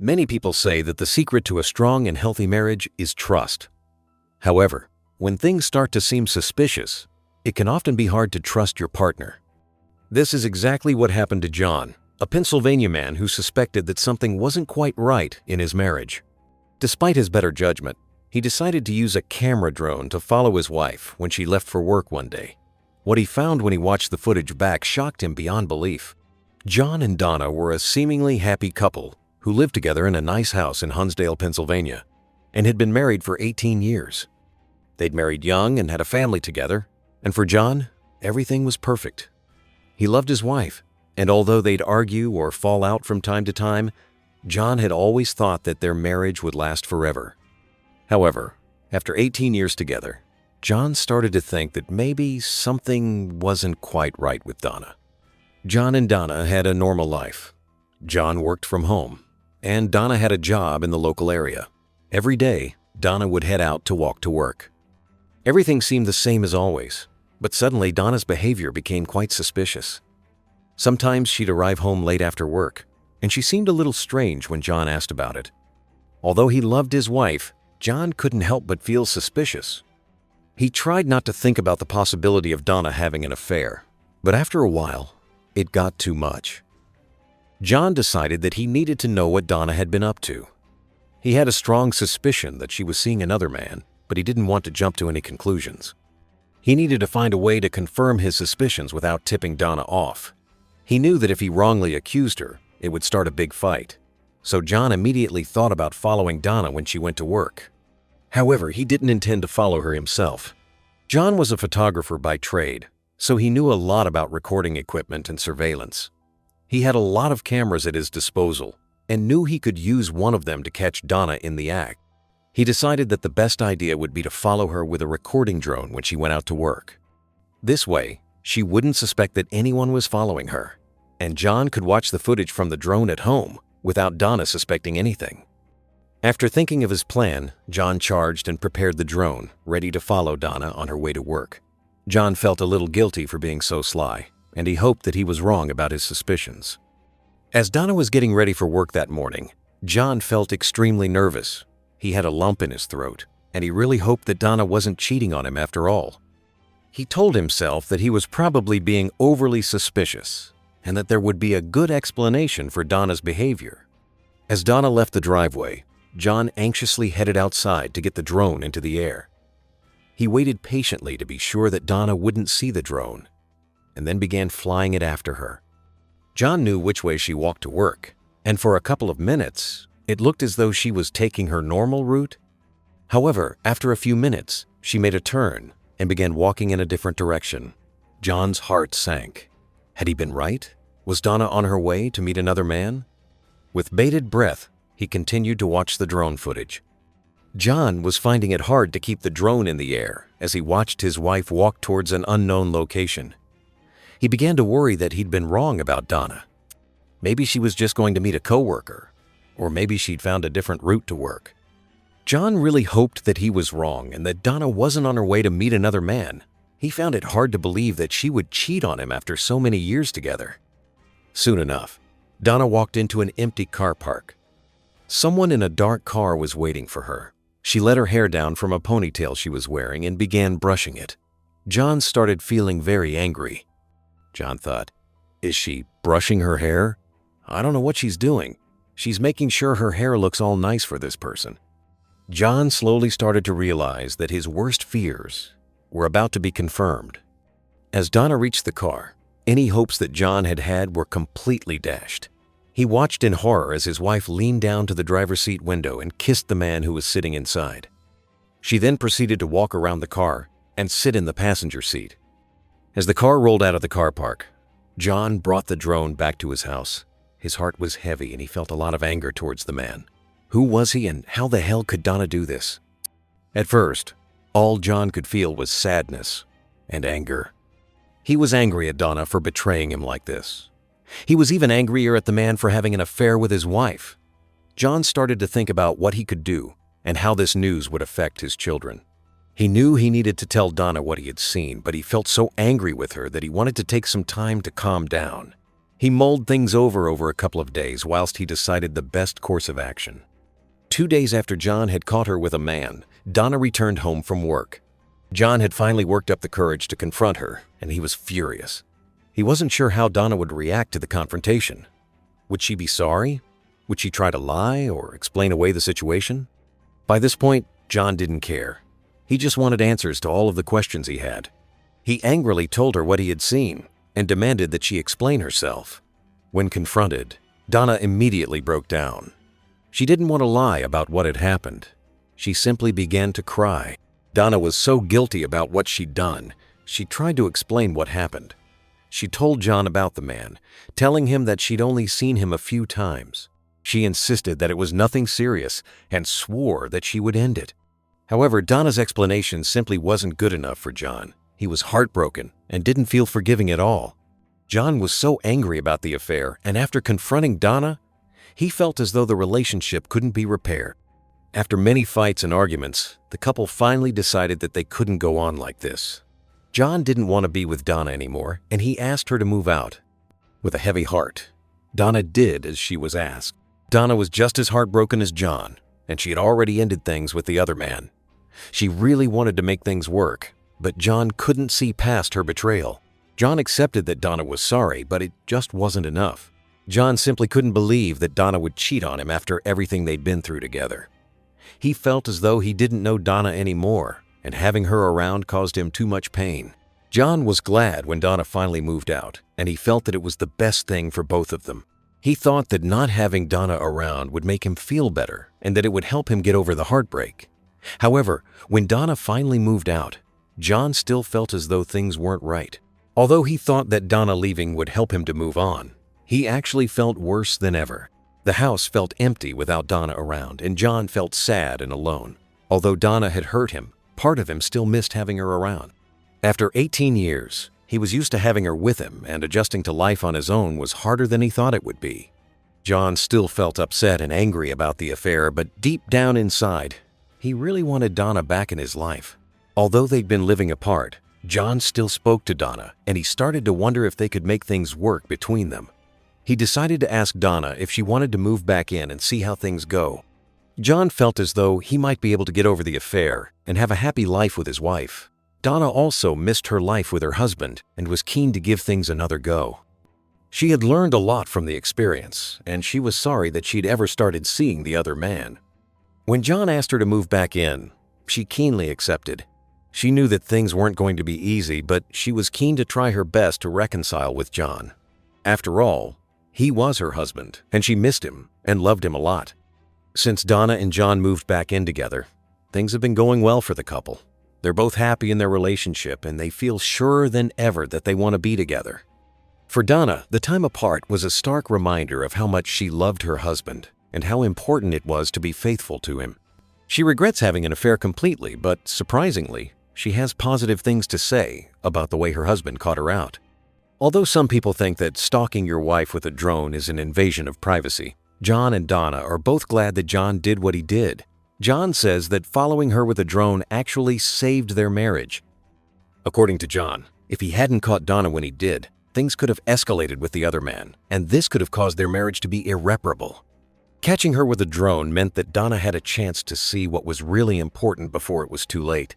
Many people say that the secret to a strong and healthy marriage is trust. However, when things start to seem suspicious, it can often be hard to trust your partner. This is exactly what happened to John, a Pennsylvania man who suspected that something wasn't quite right in his marriage. Despite his better judgment, he decided to use a camera drone to follow his wife when she left for work one day. What he found when he watched the footage back shocked him beyond belief. John and Donna were a seemingly happy couple who lived together in a nice house in Hunsdale, Pennsylvania, and had been married for 18 years. They'd married young and had a family together, and for John, everything was perfect. He loved his wife, and although they'd argue or fall out from time to time, John had always thought that their marriage would last forever. However, after 18 years together, John started to think that maybe something wasn't quite right with Donna. John and Donna had a normal life. John worked from home, and Donna had a job in the local area. Every day, Donna would head out to walk to work. Everything seemed the same as always, but suddenly Donna's behavior became quite suspicious. Sometimes she'd arrive home late after work, and she seemed a little strange when John asked about it. Although he loved his wife, John couldn't help but feel suspicious. He tried not to think about the possibility of Donna having an affair, but after a while, it got too much. John decided that he needed to know what Donna had been up to. He had a strong suspicion that she was seeing another man, but he didn't want to jump to any conclusions. He needed to find a way to confirm his suspicions without tipping Donna off. He knew that if he wrongly accused her, it would start a big fight. So John immediately thought about following Donna when she went to work. However, he didn't intend to follow her himself. John was a photographer by trade, so he knew a lot about recording equipment and surveillance. He had a lot of cameras at his disposal and knew he could use one of them to catch Donna in the act. He decided that the best idea would be to follow her with a recording drone when she went out to work. This way, she wouldn't suspect that anyone was following her, and John could watch the footage from the drone at home without Donna suspecting anything. After thinking of his plan, John charged and prepared the drone, ready to follow Donna on her way to work. John felt a little guilty for being so sly, and he hoped that he was wrong about his suspicions. As Donna was getting ready for work that morning, John felt extremely nervous. He had a lump in his throat, and he really hoped that Donna wasn't cheating on him after all. He told himself that he was probably being overly suspicious, and that there would be a good explanation for Donna's behavior. As Donna left the driveway, John anxiously headed outside to get the drone into the air. He waited patiently to be sure that Donna wouldn't see the drone, and then began flying it after her. John knew which way she walked to work, and for a couple of minutes, it looked as though she was taking her normal route. However, after a few minutes, she made a turn and began walking in a different direction. John's heart sank. Had he been right? Was Donna on her way to meet another man? With bated breath, he continued to watch the drone footage. John was finding it hard to keep the drone in the air as he watched his wife walk towards an unknown location. He began to worry that he'd been wrong about Donna. Maybe she was just going to meet a coworker, or maybe she'd found a different route to work. John really hoped that he was wrong and that Donna wasn't on her way to meet another man. He found it hard to believe that she would cheat on him after so many years together. Soon enough, Donna walked into an empty car park. Someone in a dark car was waiting for her. She let her hair down from a ponytail she was wearing and began brushing it. John started feeling very angry. John thought, is she brushing her hair? I don't know what she's doing. She's making sure her hair looks all nice for this person. John slowly started to realize that his worst fears were about to be confirmed. As Donna reached the car, any hopes that John had had were completely dashed. He watched in horror as his wife leaned down to the driver's seat window and kissed the man who was sitting inside. She then proceeded to walk around the car and sit in the passenger seat. As the car rolled out of the car park, John brought the drone back to his house. His heart was heavy and he felt a lot of anger towards the man. Who was he and how the hell could Donna do this? At first, all John could feel was sadness and anger. He was angry at Donna for betraying him like this. He was even angrier at the man for having an affair with his wife. John started to think about what he could do and how this news would affect his children. He knew he needed to tell Donna what he had seen, but he felt so angry with her that he wanted to take some time to calm down. He mulled things over a couple of days whilst he decided the best course of action. 2 days after John had caught her with a man, Donna returned home from work. John had finally worked up the courage to confront her, and he was furious. He wasn't sure how Donna would react to the confrontation. Would she be sorry? Would she try to lie or explain away the situation? By this point, John didn't care. He just wanted answers to all of the questions he had. He angrily told her what he had seen and demanded that she explain herself. When confronted, Donna immediately broke down. She didn't want to lie about what had happened. She simply began to cry. Donna was so guilty about what she'd done, she tried to explain what happened. She told John about the man, telling him that she'd only seen him a few times. She insisted that it was nothing serious and swore that she would end it. However, Donna's explanation simply wasn't good enough for John. He was heartbroken and didn't feel forgiving at all. John was so angry about the affair, and after confronting Donna, he felt as though the relationship couldn't be repaired. After many fights and arguments, the couple finally decided that they couldn't go on like this. John didn't want to be with Donna anymore, and he asked her to move out. With a heavy heart, Donna did as she was asked. Donna was just as heartbroken as John, and she had already ended things with the other man. She really wanted to make things work, but John couldn't see past her betrayal. John accepted that Donna was sorry, but it just wasn't enough. John simply couldn't believe that Donna would cheat on him after everything they'd been through together. He felt as though he didn't know Donna anymore, and having her around caused him too much pain. John was glad when Donna finally moved out, and he felt that it was the best thing for both of them. He thought that not having Donna around would make him feel better and that it would help him get over the heartbreak. However, when Donna finally moved out, John still felt as though things weren't right. Although he thought that Donna leaving would help him to move on, he actually felt worse than ever. The house felt empty without Donna around, and John felt sad and alone. Although Donna had hurt him, part of him still missed having her around. After 18 years, he was used to having her with him, and adjusting to life on his own was harder than he thought it would be. John still felt upset and angry about the affair, but deep down inside, he really wanted Donna back in his life. Although they'd been living apart, John still spoke to Donna, and he started to wonder if they could make things work between them. He decided to ask Donna if she wanted to move back in and see how things go. John felt as though he might be able to get over the affair and have a happy life with his wife. Donna also missed her life with her husband and was keen to give things another go. She had learned a lot from the experience, and she was sorry that she'd ever started seeing the other man. When John asked her to move back in, she keenly accepted. She knew that things weren't going to be easy, but she was keen to try her best to reconcile with John. After all, he was her husband, and she missed him and loved him a lot. Since Donna and John moved back in together, things have been going well for the couple. They're both happy in their relationship, and they feel surer than ever that they want to be together. For Donna, the time apart was a stark reminder of how much she loved her husband and how important it was to be faithful to him. She regrets having an affair completely, but surprisingly, she has positive things to say about the way her husband caught her out. Although some people think that stalking your wife with a drone is an invasion of privacy, John and Donna are both glad that John did what he did. John says that following her with a drone actually saved their marriage. According to John, if he hadn't caught Donna when he did, things could have escalated with the other man, and this could have caused their marriage to be irreparable. Catching her with a drone meant that Donna had a chance to see what was really important before it was too late.